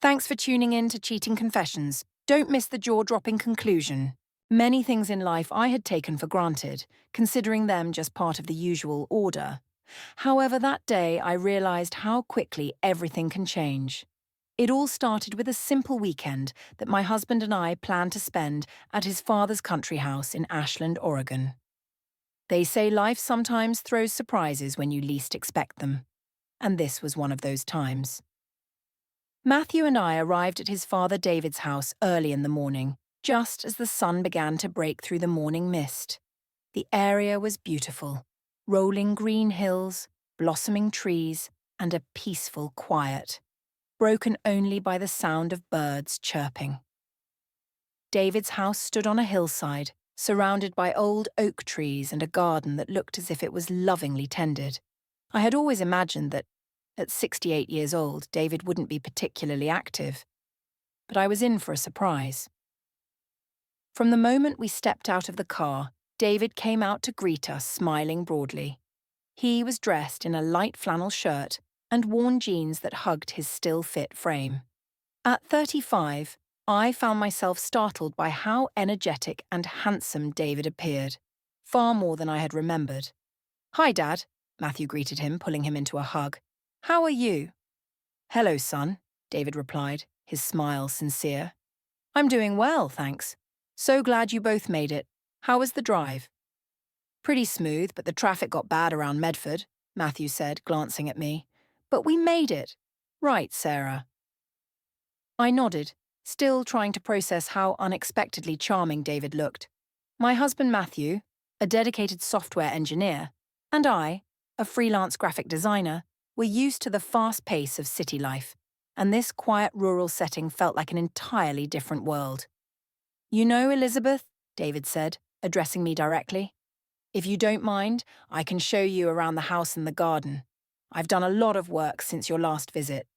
Thanks for tuning in to Cheating Confessions. Don't miss the jaw-dropping conclusion. Many things in life I had taken for granted, considering them just part of the usual order. However, that day I realized how quickly everything can change. It all started with a simple weekend that my husband and I planned to spend at his father's country house in Ashland, Oregon. They say life sometimes throws surprises when you least expect them. And this was one of those times. Matthew and I arrived at his father David's house early in the morning, just as the sun began to break through the morning mist. The area was beautiful, rolling green hills, blossoming trees, and a peaceful quiet, broken only by the sound of birds chirping. David's house stood on a hillside, surrounded by old oak trees and a garden that looked as if it was lovingly tended. I had always imagined that at 68 years old, David wouldn't be particularly active. But I was in for a surprise. From the moment we stepped out of the car, David came out to greet us, smiling broadly. He was dressed in a light flannel shirt and worn jeans that hugged his still-fit frame. At 35, I found myself startled by how energetic and handsome David appeared, far more than I had remembered. "Hi, Dad," Matthew greeted him, pulling him into a hug. "How are you?" "Hello, son," David replied, his smile sincere. "I'm doing well, thanks. So glad you both made it. How was the drive?" "Pretty smooth, but the traffic got bad around Medford," Matthew said, glancing at me. "But we made it. Right, Sarah." I nodded, still trying to process how unexpectedly charming David looked. My husband Matthew, a dedicated software engineer, and I, a freelance graphic designer, were used to the fast pace of city life, and this quiet rural setting felt like an entirely different world. "You know, Elizabeth," David said, addressing me directly, "if you don't mind, I can show you around the house and the garden. I've done a lot of work since your last visit."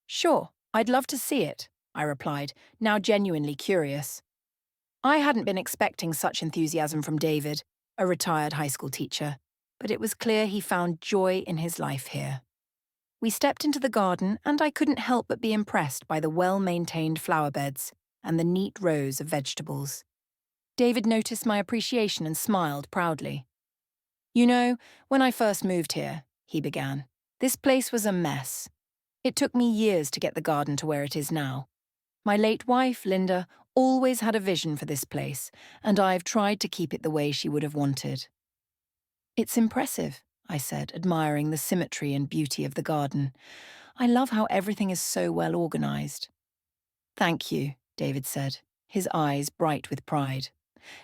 "Sure, I'd love to see it," I replied, now genuinely curious. I hadn't been expecting such enthusiasm from David, a retired high school teacher, but it was clear he found joy in his life here. We stepped into the garden, and I couldn't help but be impressed by the well-maintained flower beds and the neat rows of vegetables. David noticed my appreciation and smiled proudly. "You know, when I first moved here," he began, "this place was a mess. It took me years to get the garden to where it is now. My late wife, Linda, always had a vision for this place, and I've tried to keep it the way she would have wanted." "It's impressive," I said, admiring the symmetry and beauty of the garden. "I love how everything is so well organized." "Thank you," David said, his eyes bright with pride.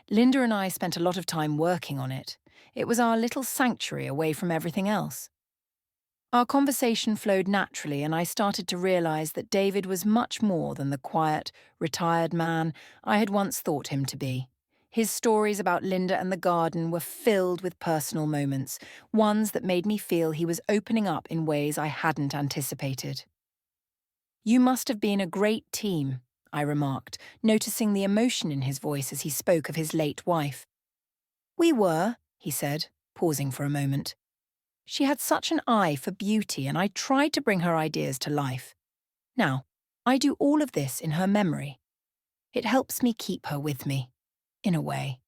"Linda and I spent a lot of time working on it. It was our little sanctuary away from everything else." Our conversation flowed naturally, and I started to realize that David was much more than the quiet, retired man I had once thought him to be. His stories about Linda and the garden were filled with personal moments, ones that made me feel he was opening up in ways I hadn't anticipated. "You must have been a great team," I remarked, noticing the emotion in his voice as he spoke of his late wife. "We were," he said, pausing for a moment. "She had such an eye for beauty, and I tried to bring her ideas to life. Now, I do all of this in her memory. It helps me keep her with me, in a way."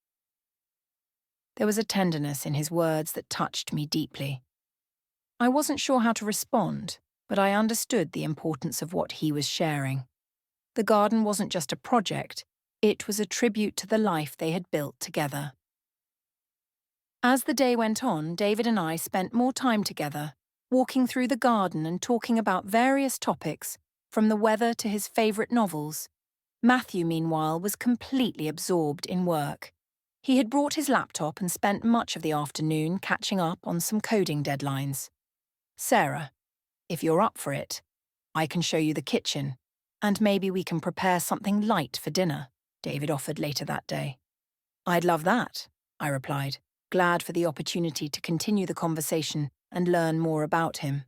There was a tenderness in his words that touched me deeply. I wasn't sure how to respond, but I understood the importance of what he was sharing. The garden wasn't just a project, it was a tribute to the life they had built together. As the day went on, David and I spent more time together, walking through the garden and talking about various topics, from the weather to his favourite novels. Matthew, meanwhile, was completely absorbed in work. He had brought his laptop and spent much of the afternoon catching up on some coding deadlines. "Sarah, if you're up for it, I can show you the kitchen, and maybe we can prepare something light for dinner," David offered later that day. "I'd love that," I replied, glad for the opportunity to continue the conversation and learn more about him.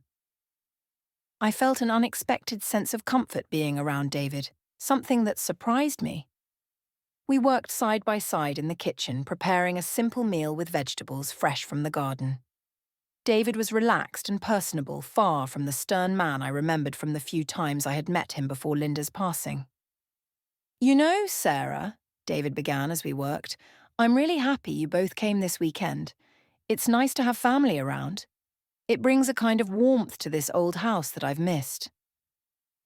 I felt an unexpected sense of comfort being around David, something that surprised me. We worked side by side in the kitchen, preparing a simple meal with vegetables fresh from the garden. David was relaxed and personable, far from the stern man I remembered from the few times I had met him before Linda's passing. "You know, Sarah," David began as we worked, "I'm really happy you both came this weekend. It's nice to have family around. It brings a kind of warmth to this old house that I've missed."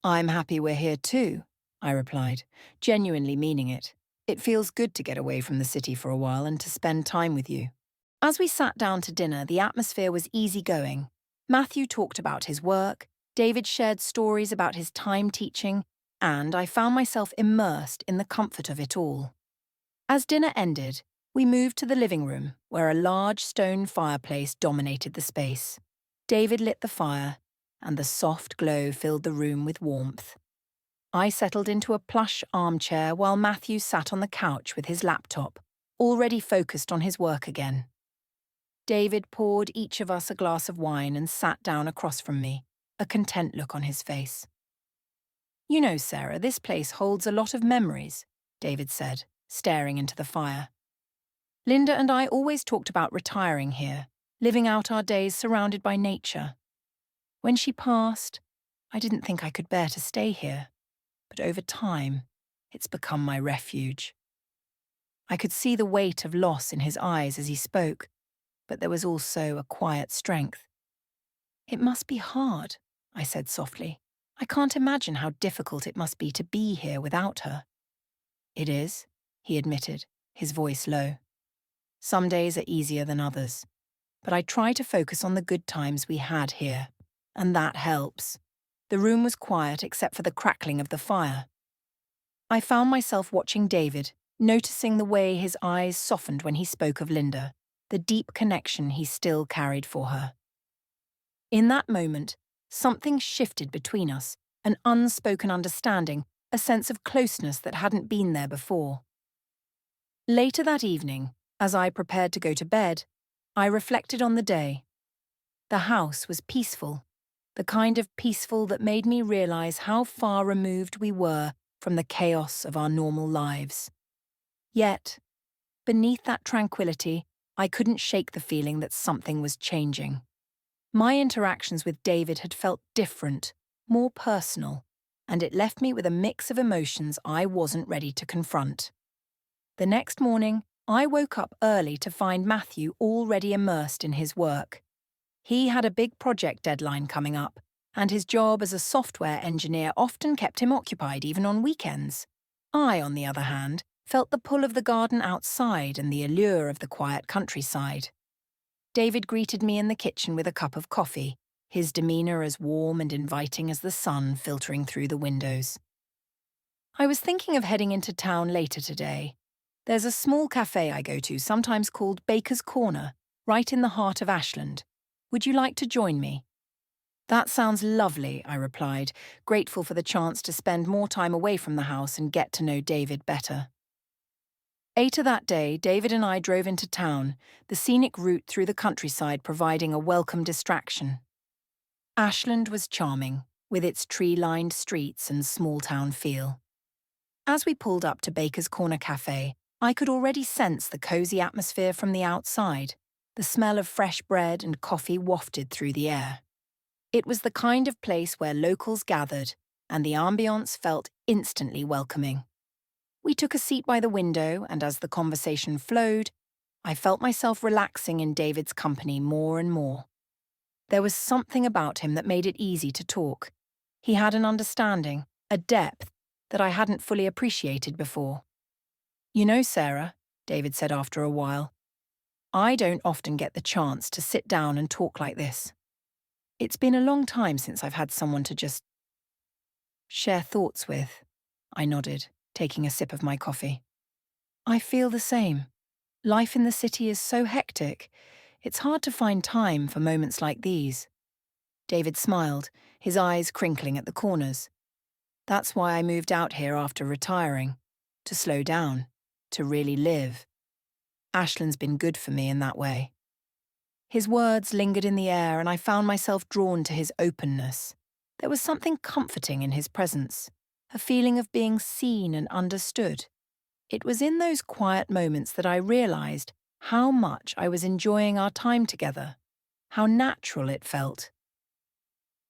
"I'm happy we're here too," I replied, genuinely meaning it. It feels good to get away from the city for a while and to spend time with you. As we sat down to dinner, the atmosphere was easygoing. Matthew talked about his work, David shared stories about his time teaching, and I found myself immersed in the comfort of it all. As dinner ended, we moved to the living room, where a large stone fireplace dominated the space. David lit the fire, and the soft glow filled the room with warmth. I settled into a plush armchair while Matthew sat on the couch with his laptop, already focused on his work again. David poured each of us a glass of wine and sat down across from me, a content look on his face. "You know, Sarah, this place holds a lot of memories," David said, staring into the fire. "Linda and I always talked about retiring here, living out our days surrounded by nature. When she passed, I didn't think I could bear to stay here, but over time, it's become my refuge." I could see the weight of loss in his eyes as he spoke, but there was also a quiet strength. "It must be hard," I said softly. "I can't imagine how difficult it must be to be here without her." "It is," he admitted, his voice low. "Some days are easier than others, but I try to focus on the good times we had here, and that helps." The room was quiet except for the crackling of the fire. I found myself watching David, noticing the way his eyes softened when he spoke of Linda, the deep connection he still carried for her. In that moment, something shifted between us, an unspoken understanding, a sense of closeness that hadn't been there before. Later that evening, as I prepared to go to bed, I reflected on the day. The house was peaceful, the kind of peaceful that made me realize how far removed we were from the chaos of our normal lives. Yet, beneath that tranquility, I couldn't shake the feeling that something was changing. My interactions with David had felt different, more personal, and it left me with a mix of emotions I wasn't ready to confront. The next morning, I woke up early to find Matthew already immersed in his work. He had a big project deadline coming up, and his job as a software engineer often kept him occupied even on weekends. I, on the other hand, felt the pull of the garden outside and the allure of the quiet countryside. David greeted me in the kitchen with a cup of coffee, his demeanour as warm and inviting as the sun filtering through the windows. "I was thinking of heading into town later today. There's a small cafe I go to, sometimes called Baker's Corner, right in the heart of Ashland. Would you like to join me?" "That sounds lovely," I replied, grateful for the chance to spend more time away from the house and get to know David better. Later that day, David and I drove into town, the scenic route through the countryside providing a welcome distraction. Ashland was charming, with its tree-lined streets and small-town feel. As we pulled up to Baker's Corner Cafe, I could already sense the cosy atmosphere from the outside. The smell of fresh bread and coffee wafted through the air. It was the kind of place where locals gathered, and the ambiance felt instantly welcoming. We took a seat by the window, and as the conversation flowed, I felt myself relaxing in David's company more and more. There was something about him that made it easy to talk. He had an understanding, a depth, that I hadn't fully appreciated before. "You know, Sarah," David said after a while, "I don't often get the chance to sit down and talk like this. It's been a long time since I've had someone to just share thoughts with." I nodded, taking a sip of my coffee. "I feel the same. Life in the city is so hectic. It's hard to find time for moments like these." David smiled, his eyes crinkling at the corners. "That's why I moved out here after retiring. To slow down. To really live. Ashland's been good for me in that way." His words lingered in the air, and I found myself drawn to his openness. There was something comforting in his presence, a feeling of being seen and understood. It was in those quiet moments that I realized how much I was enjoying our time together. How natural it felt.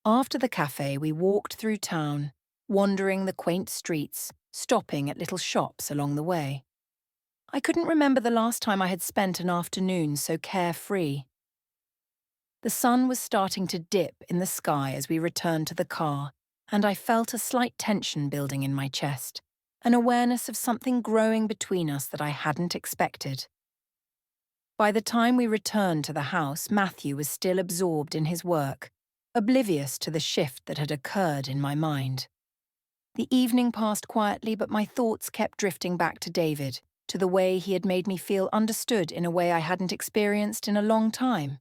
After the cafe, we walked through town, wandering the quaint streets, stopping at little shops along the way. I couldn't remember the last time I had spent an afternoon so carefree. The sun was starting to dip in the sky as we returned to the car, and I felt a slight tension building in my chest, an awareness of something growing between us that I hadn't expected. By the time we returned to the house, Matthew was still absorbed in his work, oblivious to the shift that had occurred in my mind. The evening passed quietly, but my thoughts kept drifting back to David, to the way he had made me feel understood in a way I hadn't experienced in a long time.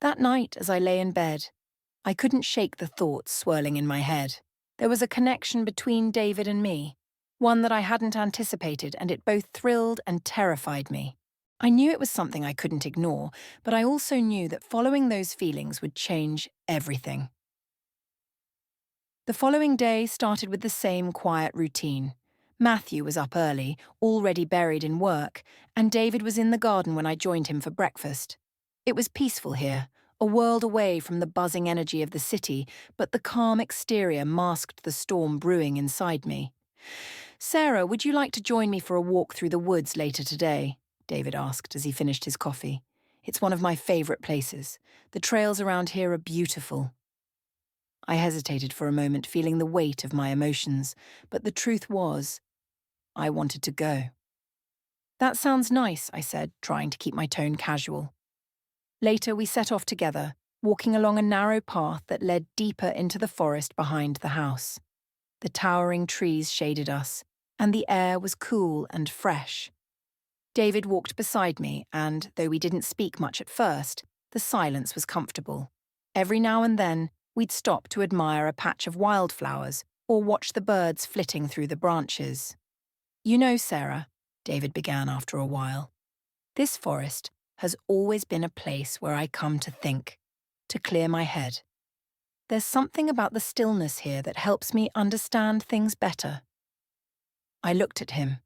That night, as I lay in bed, I couldn't shake the thoughts swirling in my head. There was a connection between David and me, one that I hadn't anticipated, and it both thrilled and terrified me. I knew it was something I couldn't ignore, but I also knew that following those feelings would change everything. The following day started with the same quiet routine. Matthew was up early, already buried in work, and David was in the garden when I joined him for breakfast. It was peaceful here, a world away from the buzzing energy of the city, but the calm exterior masked the storm brewing inside me. "Sarah, would you like to join me for a walk through the woods later today?" David asked as he finished his coffee. "It's one of my favourite places. The trails around here are beautiful." I hesitated for a moment, feeling the weight of my emotions, but the truth was, I wanted to go. "That sounds nice," I said, trying to keep my tone casual. Later, we set off together, walking along a narrow path that led deeper into the forest behind the house. The towering trees shaded us, and the air was cool and fresh. David walked beside me, and, though we didn't speak much at first, the silence was comfortable. Every now and then, we'd stop to admire a patch of wildflowers or watch the birds flitting through the branches. "You know, Sarah," David began after a while, "this forest has always been a place where I come to think, to clear my head. There's something about the stillness here that helps me understand things better." I looked at him,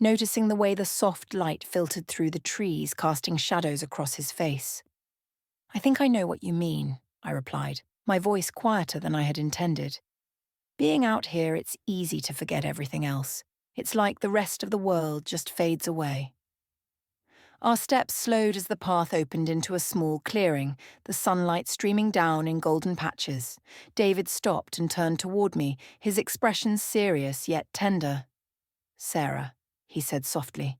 noticing the way the soft light filtered through the trees, casting shadows across his face. "I think I know what you mean," I replied, my voice quieter than I had intended. "Being out here, it's easy to forget everything else. It's like the rest of the world just fades away." Our steps slowed as the path opened into a small clearing, the sunlight streaming down in golden patches. David stopped and turned toward me, his expression serious yet tender. "Sarah," he said softly,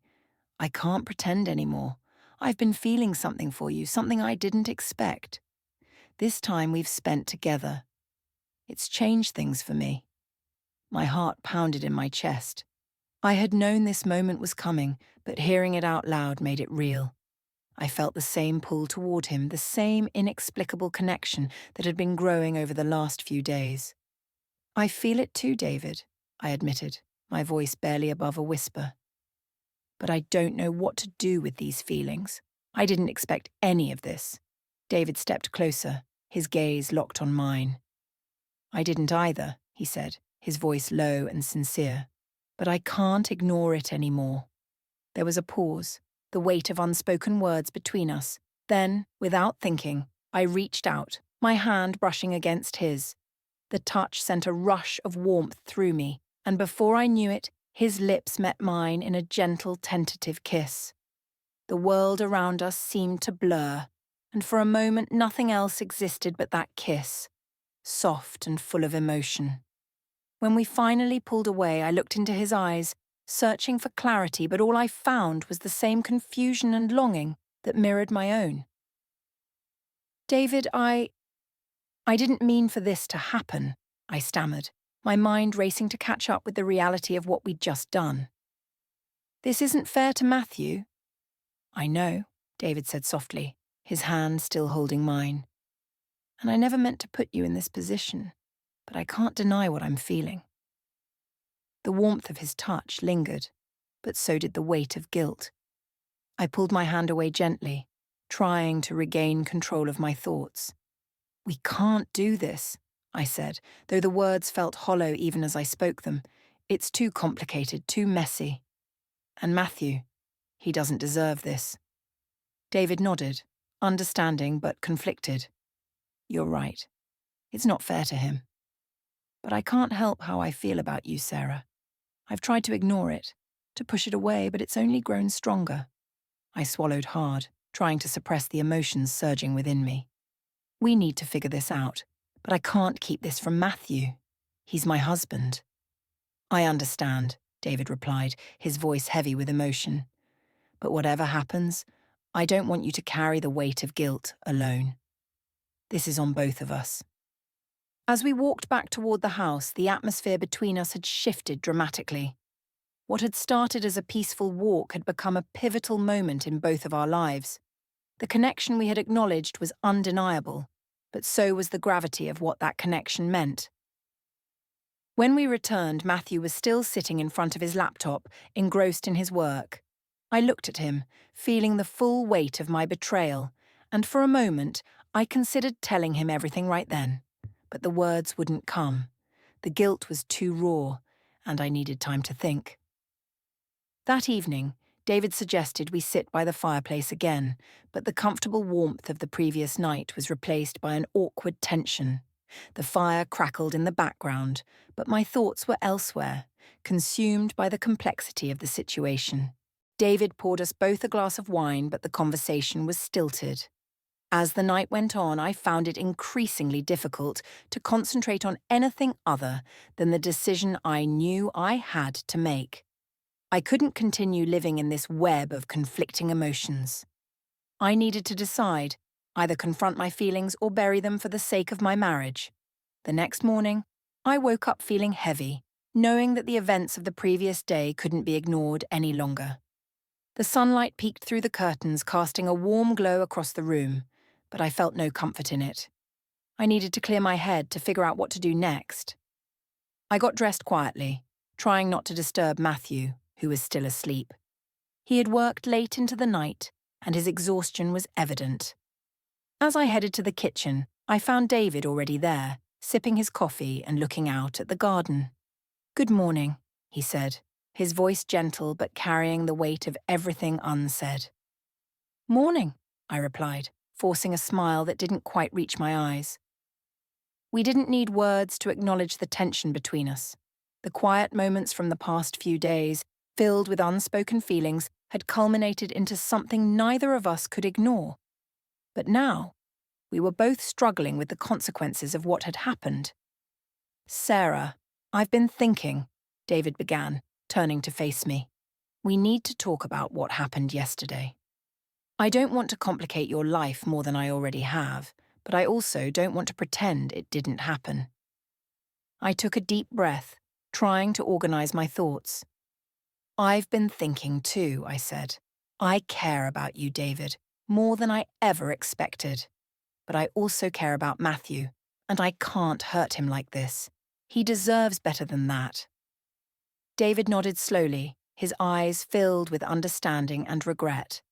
"I can't pretend anymore. I've been feeling something for you, something I didn't expect. This time we've spent together. It's changed things for me." My heart pounded in my chest. I had known this moment was coming, but hearing it out loud made it real. I felt the same pull toward him, the same inexplicable connection that had been growing over the last few days. "I feel it too, David," I admitted, my voice barely above a whisper. "But I don't know what to do with these feelings. I didn't expect any of this." David stepped closer, his gaze locked on mine. "I didn't either," he said, his voice low and sincere. "But I can't ignore it anymore." There was a pause, the weight of unspoken words between us. Then, without thinking, I reached out, my hand brushing against his. The touch sent a rush of warmth through me, and before I knew it, his lips met mine in a gentle, tentative kiss. The world around us seemed to blur, and for a moment nothing else existed but that kiss, soft and full of emotion. When we finally pulled away, I looked into his eyes, searching for clarity, but all I found was the same confusion and longing that mirrored my own. "David, I didn't mean for this to happen," I stammered, my mind racing to catch up with the reality of what we'd just done. "This isn't fair to Matthew." "I know," David said softly, his hand still holding mine. "And I never meant to put you in this position, but I can't deny what I'm feeling." The warmth of his touch lingered, but so did the weight of guilt. I pulled my hand away gently, trying to regain control of my thoughts. "We can't do this," I said, though the words felt hollow even as I spoke them. "It's too complicated, too messy. And Matthew, he doesn't deserve this." David nodded, understanding but conflicted. You're right. It's not fair to him. But I can't help how I feel about you, Sarah. I've tried to ignore it, to push it away, but it's only grown stronger. I swallowed hard, trying to suppress the emotions surging within me. We need to figure this out, but I can't keep this from Matthew. He's my husband. I understand, David replied, his voice heavy with emotion. But whatever happens, I don't want you to carry the weight of guilt alone. This is on both of us. As we walked back toward the house, the atmosphere between us had shifted dramatically. What had started as a peaceful walk had become a pivotal moment in both of our lives. The connection we had acknowledged was undeniable, but so was the gravity of what that connection meant. When we returned, Matthew was still sitting in front of his laptop, engrossed in his work. I looked at him, feeling the full weight of my betrayal, and for a moment, I considered telling him everything right then. But the words wouldn't come. The guilt was too raw, and I needed time to think. That evening, David suggested we sit by the fireplace again, but the comfortable warmth of the previous night was replaced by an awkward tension. The fire crackled in the background, but my thoughts were elsewhere, consumed by the complexity of the situation. David poured us both a glass of wine, but the conversation was stilted. As the night went on, I found it increasingly difficult to concentrate on anything other than the decision I knew I had to make. I couldn't continue living in this web of conflicting emotions. I needed to decide, either confront my feelings or bury them for the sake of my marriage. The next morning, I woke up feeling heavy, knowing that the events of the previous day couldn't be ignored any longer. The sunlight peeked through the curtains, casting a warm glow across the room, but I felt no comfort in it. I needed to clear my head to figure out what to do next. I got dressed quietly, trying not to disturb Matthew, who was still asleep. He had worked late into the night, and his exhaustion was evident. As I headed to the kitchen, I found David already there, sipping his coffee and looking out at the garden. "Good morning," he said, his voice gentle but carrying the weight of everything unsaid. "Morning," I replied, forcing a smile that didn't quite reach my eyes. We didn't need words to acknowledge the tension between us. The quiet moments from the past few days, filled with unspoken feelings, had culminated into something neither of us could ignore. But now, we were both struggling with the consequences of what had happened. "Sarah, I've been thinking," David began, turning to face me. "We need to talk about what happened yesterday. I don't want to complicate your life more than I already have, but I also don't want to pretend it didn't happen." I took a deep breath, trying to organize my thoughts. "I've been thinking too," I said. "I care about you, David, more than I ever expected. But I also care about Matthew, and I can't hurt him like this. He deserves better than that." David nodded slowly, his eyes filled with understanding and regret.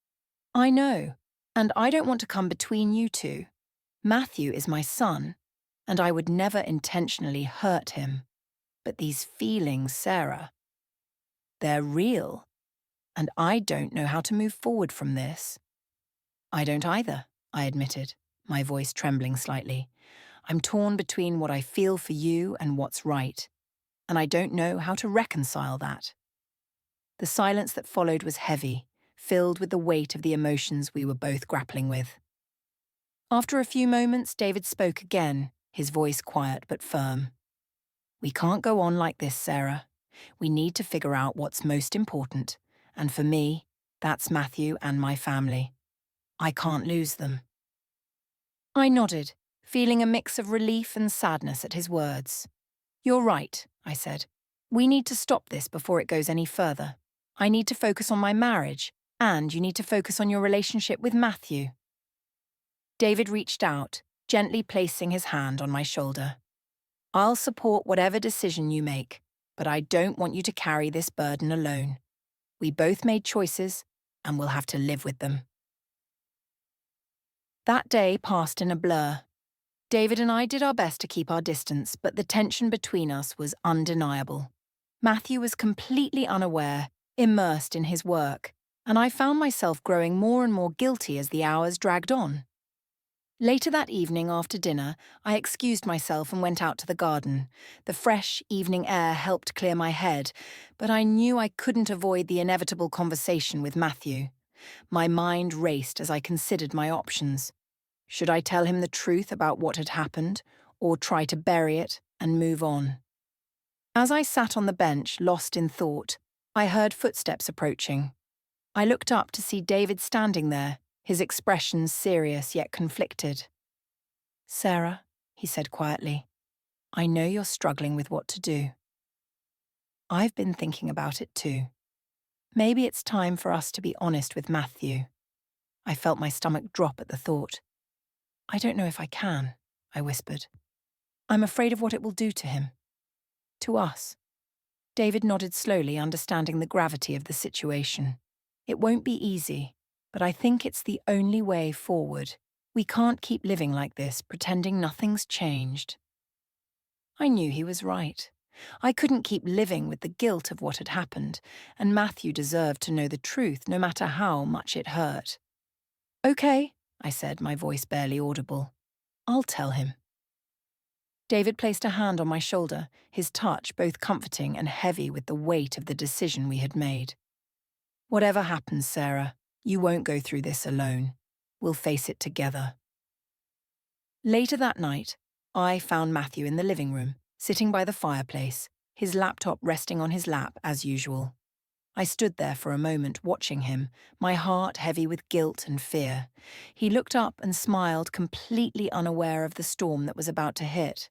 "I know, and I don't want to come between you two. Matthew is my son, and I would never intentionally hurt him. But these feelings, Sarah, they're real, and I don't know how to move forward from this." "I don't either," I admitted, my voice trembling slightly. "I'm torn between what I feel for you and what's right, and I don't know how to reconcile that." The silence that followed was heavy, filled with the weight of the emotions we were both grappling with. After a few moments, David spoke again, his voice quiet but firm. "We can't go on like this, Sarah. We need to figure out what's most important, and for me, that's Matthew and my family. I can't lose them." I nodded, feeling a mix of relief and sadness at his words. "You're right," I said. "We need to stop this before it goes any further. I need to focus on my marriage, and you need to focus on your relationship with Matthew." David reached out, gently placing his hand on my shoulder. "I'll support whatever decision you make, but I don't want you to carry this burden alone. We both made choices, and we'll have to live with them." That day passed in a blur. David and I did our best to keep our distance, but the tension between us was undeniable. Matthew was completely unaware, immersed in his work, and I found myself growing more and more guilty as the hours dragged on. Later that evening after dinner, I excused myself and went out to the garden. The fresh evening air helped clear my head, but I knew I couldn't avoid the inevitable conversation with Matthew. My mind raced as I considered my options. Should I tell him the truth about what had happened, or try to bury it and move on? As I sat on the bench, lost in thought, I heard footsteps approaching. I looked up to see David standing there, his expression serious yet conflicted. "Sarah," he said quietly, "I know you're struggling with what to do. I've been thinking about it too. Maybe it's time for us to be honest with Matthew." I felt my stomach drop at the thought. "I don't know if I can," I whispered. "I'm afraid of what it will do to him. To us." David nodded slowly, understanding the gravity of the situation. "It won't be easy, but I think it's the only way forward. We can't keep living like this, pretending nothing's changed." I knew he was right. I couldn't keep living with the guilt of what had happened, and Matthew deserved to know the truth, no matter how much it hurt. "Okay," I said, my voice barely audible. "I'll tell him." David placed a hand on my shoulder, his touch both comforting and heavy with the weight of the decision we had made. "Whatever happens, Sarah, you won't go through this alone. We'll face it together." Later that night, I found Matthew in the living room, sitting by the fireplace, his laptop resting on his lap as usual. I stood there for a moment watching him, my heart heavy with guilt and fear. He looked up and smiled, completely unaware of the storm that was about to hit.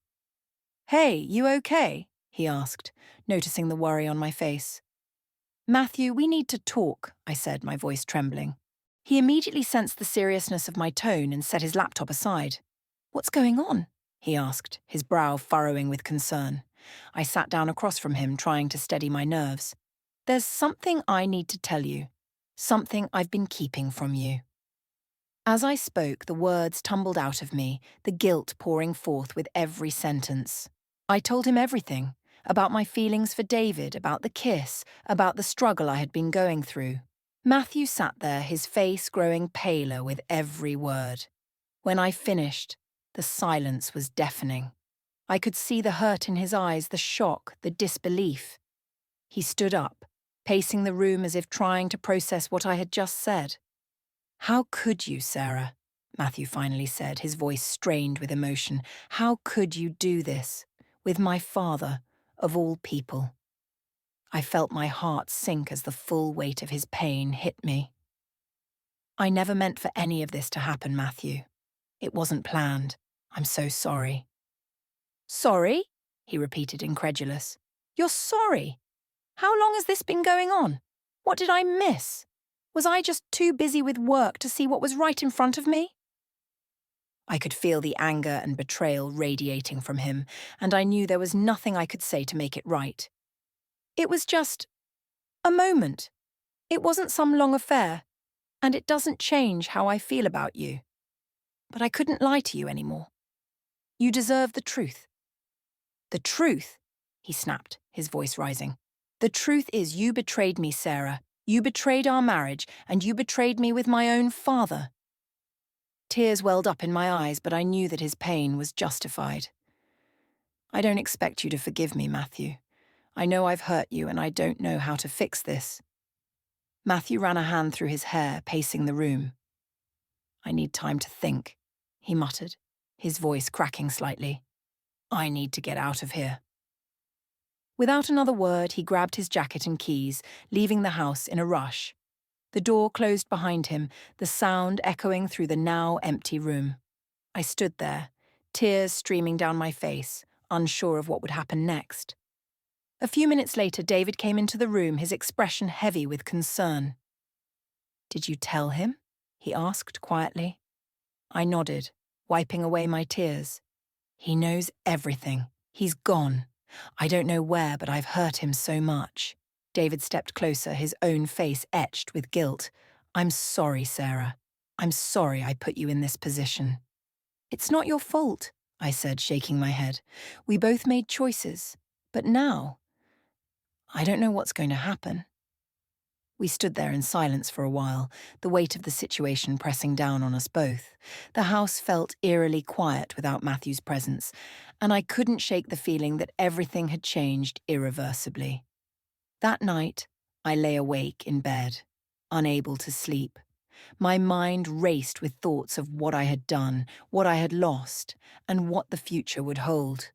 "Hey, you okay?" he asked, noticing the worry on my face. "Matthew, we need to talk," I said, my voice trembling. He immediately sensed the seriousness of my tone and set his laptop aside. "What's going on?" he asked, his brow furrowing with concern. I sat down across from him, trying to steady my nerves. "There's something I need to tell you. Something I've been keeping from you." As I spoke, the words tumbled out of me, the guilt pouring forth with every sentence. I told him everything, about my feelings for David, about the kiss, about the struggle I had been going through. Matthew sat there, his face growing paler with every word. When I finished, the silence was deafening. I could see the hurt in his eyes, the shock, the disbelief. He stood up, pacing the room as if trying to process what I had just said. "How could you, Sarah?" Matthew finally said, his voice strained with emotion. "How could you do this? With my father, of all people?" I felt my heart sink as the full weight of his pain hit me. "I never meant for any of this to happen, Matthew. It wasn't planned. I'm so sorry." "Sorry?" he repeated, incredulous. "You're sorry? How long has this been going on? What did I miss? Was I just too busy with work to see what was right in front of me?" I could feel the anger and betrayal radiating from him, and I knew there was nothing I could say to make it right. "It was just a moment. It wasn't some long affair, and it doesn't change how I feel about you. But I couldn't lie to you anymore. You deserve the truth." "The truth?" he snapped, his voice rising. "The truth is you betrayed me, Sarah. You betrayed our marriage, and you betrayed me with my own father." Tears welled up in my eyes, but I knew that his pain was justified. "I don't expect you to forgive me, Matthew. I know I've hurt you, and I don't know how to fix this." Matthew ran a hand through his hair, pacing the room. "I need time to think," he muttered, his voice cracking slightly. "I need to get out of here." Without another word, he grabbed his jacket and keys, leaving the house in a rush. The door closed behind him, the sound echoing through the now empty room. I stood there, tears streaming down my face, unsure of what would happen next. A few minutes later, David came into the room, his expression heavy with concern. "Did you tell him?" he asked quietly. I nodded, wiping away my tears. "He knows everything. He's gone. I don't know where, but I've hurt him so much." David stepped closer, his own face etched with guilt. "I'm sorry, Sarah. I'm sorry I put you in this position." "It's not your fault," I said, shaking my head. "We both made choices. But now, I don't know what's going to happen." We stood there in silence for a while, the weight of the situation pressing down on us both. The house felt eerily quiet without Matthew's presence, and I couldn't shake the feeling that everything had changed irreversibly. That night, I lay awake in bed, unable to sleep. My mind raced with thoughts of what I had done, what I had lost, and what the future would hold.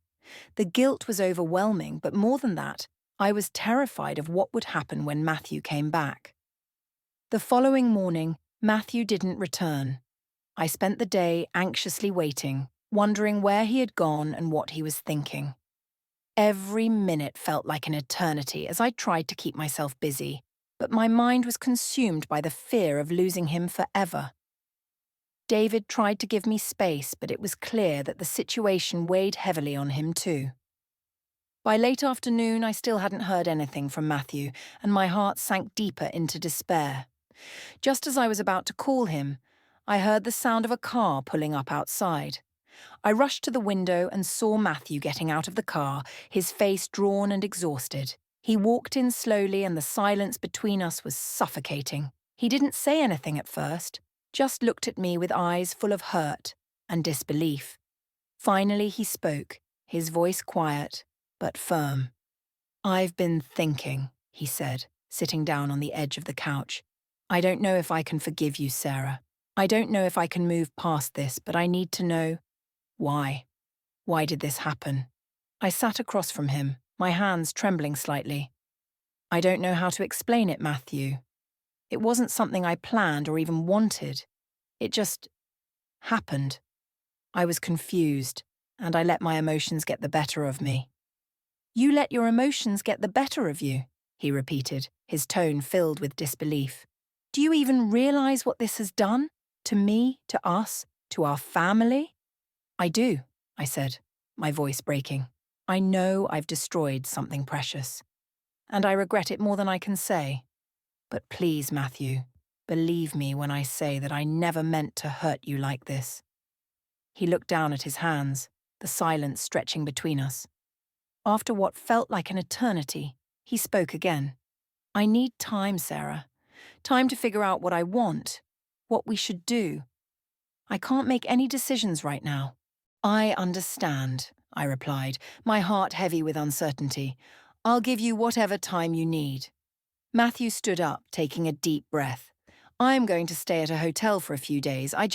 The guilt was overwhelming, but more than that, I was terrified of what would happen when Matthew came back. The following morning, Matthew didn't return. I spent the day anxiously waiting, wondering where he had gone and what he was thinking. Every minute felt like an eternity as I tried to keep myself busy, but my mind was consumed by the fear of losing him forever. David tried to give me space, but it was clear that the situation weighed heavily on him too. By late afternoon, I still hadn't heard anything from Matthew, and my heart sank deeper into despair. Just as I was about to call him, I heard the sound of a car pulling up outside. I rushed to the window and saw Matthew getting out of the car, his face drawn and exhausted. He walked in slowly and the silence between us was suffocating. He didn't say anything at first, just looked at me with eyes full of hurt and disbelief. Finally he spoke, his voice quiet but firm. "I've been thinking," he said, sitting down on the edge of the couch. "I don't know if I can forgive you, Sarah. I don't know if I can move past this, but I need to know why. Why did this happen?" I sat across from him, my hands trembling slightly. "I don't know how to explain it, Matthew. It wasn't something I planned or even wanted. It just happened. I was confused, and I let my emotions get the better of me." "You let your emotions get the better of you," he repeated, his tone filled with disbelief. "Do you even realize what this has done? To me, to us, to our family?" "I do," I said, my voice breaking. "I know I've destroyed something precious, and I regret it more than I can say. But please, Matthew, believe me when I say that I never meant to hurt you like this." He looked down at his hands, the silence stretching between us. After what felt like an eternity, he spoke again. "I need time, Sarah. Time to figure out what I want, what we should do. I can't make any decisions right now." "I understand," I replied, my heart heavy with uncertainty. "I'll give you whatever time you need." Matthew stood up, taking a deep breath. "I'm going to stay at a hotel for a few days. I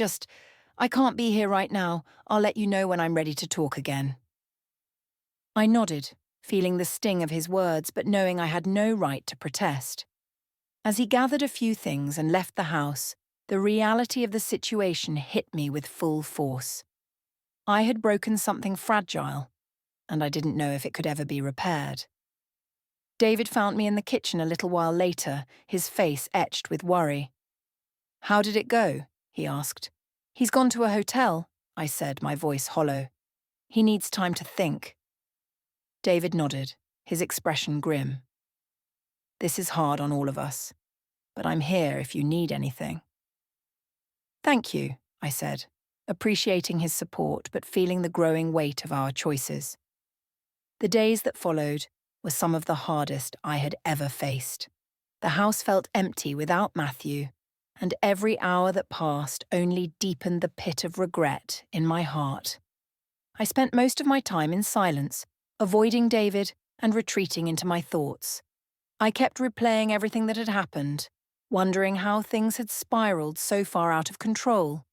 can't be here right now. I'll let you know when I'm ready to talk again." I nodded, feeling the sting of his words but knowing I had no right to protest. As he gathered a few things and left the house, the reality of the situation hit me with full force. I had broken something fragile, and I didn't know if it could ever be repaired. David found me in the kitchen a little while later, his face etched with worry. "How did it go?" he asked. "He's gone to a hotel," I said, my voice hollow. "He needs time to think." David nodded, his expression grim. "This is hard on all of us, but I'm here if you need anything." "Thank you," I said, appreciating his support but feeling the growing weight of our choices. The days that followed were some of the hardest I had ever faced. The house felt empty without Matthew, and every hour that passed only deepened the pit of regret in my heart. I spent most of my time in silence, avoiding David and retreating into my thoughts. I kept replaying everything that had happened, wondering how things had spiraled so far out of control.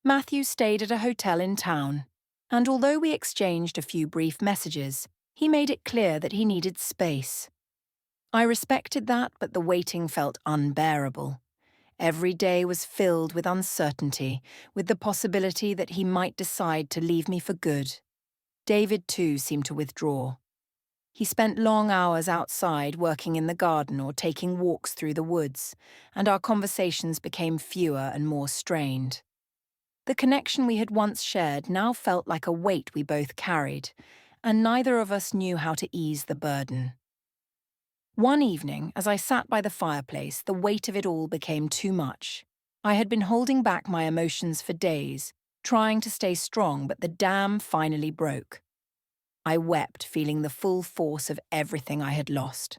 Matthew stayed at a hotel in town, and although we exchanged a few brief messages, he made it clear that he needed space. I respected that, but the waiting felt unbearable. Every day was filled with uncertainty, with the possibility that he might decide to leave me for good. David, too, seemed to withdraw. He spent long hours outside working in the garden or taking walks through the woods, and our conversations became fewer and more strained. The connection we had once shared now felt like a weight we both carried, and neither of us knew how to ease the burden. One evening, as I sat by the fireplace, the weight of it all became too much. I had been holding back my emotions for days, trying to stay strong, but the dam finally broke. I wept, feeling the full force of everything I had lost.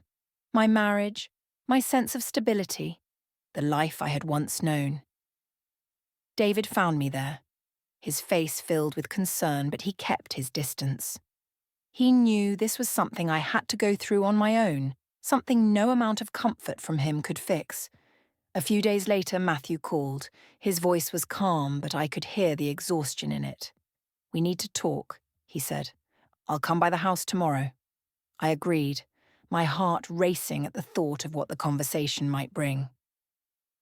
My marriage, my sense of stability, the life I had once known. David found me there, his face filled with concern, but he kept his distance. He knew this was something I had to go through on my own, something no amount of comfort from him could fix. A few days later, Matthew called. His voice was calm, but I could hear the exhaustion in it. "We need to talk," he said. "I'll come by the house tomorrow." I agreed, my heart racing at the thought of what the conversation might bring.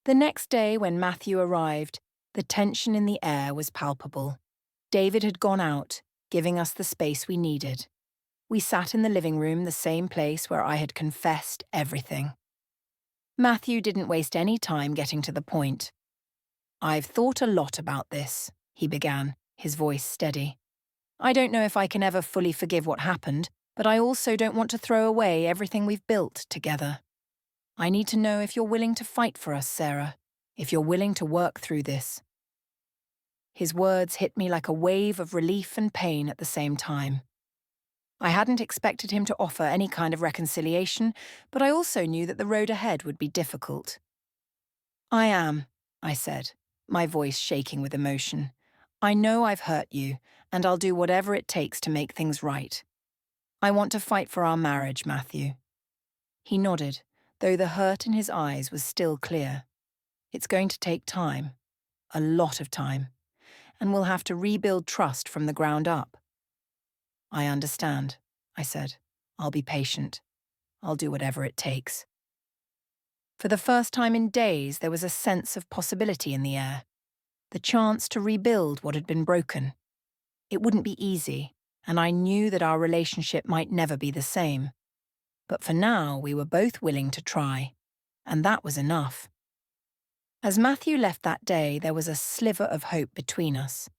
The next day, when Matthew arrived, the tension in the air was palpable. David had gone out, giving us the space we needed. We sat in the living room, the same place where I had confessed everything. Matthew didn't waste any time getting to the point. "I've thought a lot about this," he began, his voice steady. "I don't know if I can ever fully forgive what happened, but I also don't want to throw away everything we've built together. I need to know if you're willing to fight for us, Sarah, if you're willing to work through this." His words hit me like a wave of relief and pain at the same time. I hadn't expected him to offer any kind of reconciliation, but I also knew that the road ahead would be difficult. "I am," I said, my voice shaking with emotion. "I know I've hurt you, and I'll do whatever it takes to make things right. I want to fight for our marriage, Matthew." He nodded, though the hurt in his eyes was still clear. "It's going to take time, a lot of time, and we'll have to rebuild trust from the ground up." "I understand," I said. "I'll be patient. I'll do whatever it takes." For the first time in days, there was a sense of possibility in the air, the chance to rebuild what had been broken. It wouldn't be easy, and I knew that our relationship might never be the same. But for now, we were both willing to try, and that was enough. As Matthew left that day, there was a sliver of hope between us.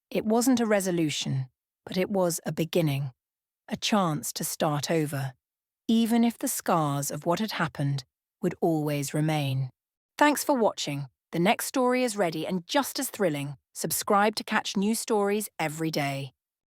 It wasn't a resolution, but it was a beginning, a chance to start over, even if the scars of what had happened would always remain. Thanks for watching. The next story is ready and just as thrilling. Subscribe to catch new stories every day.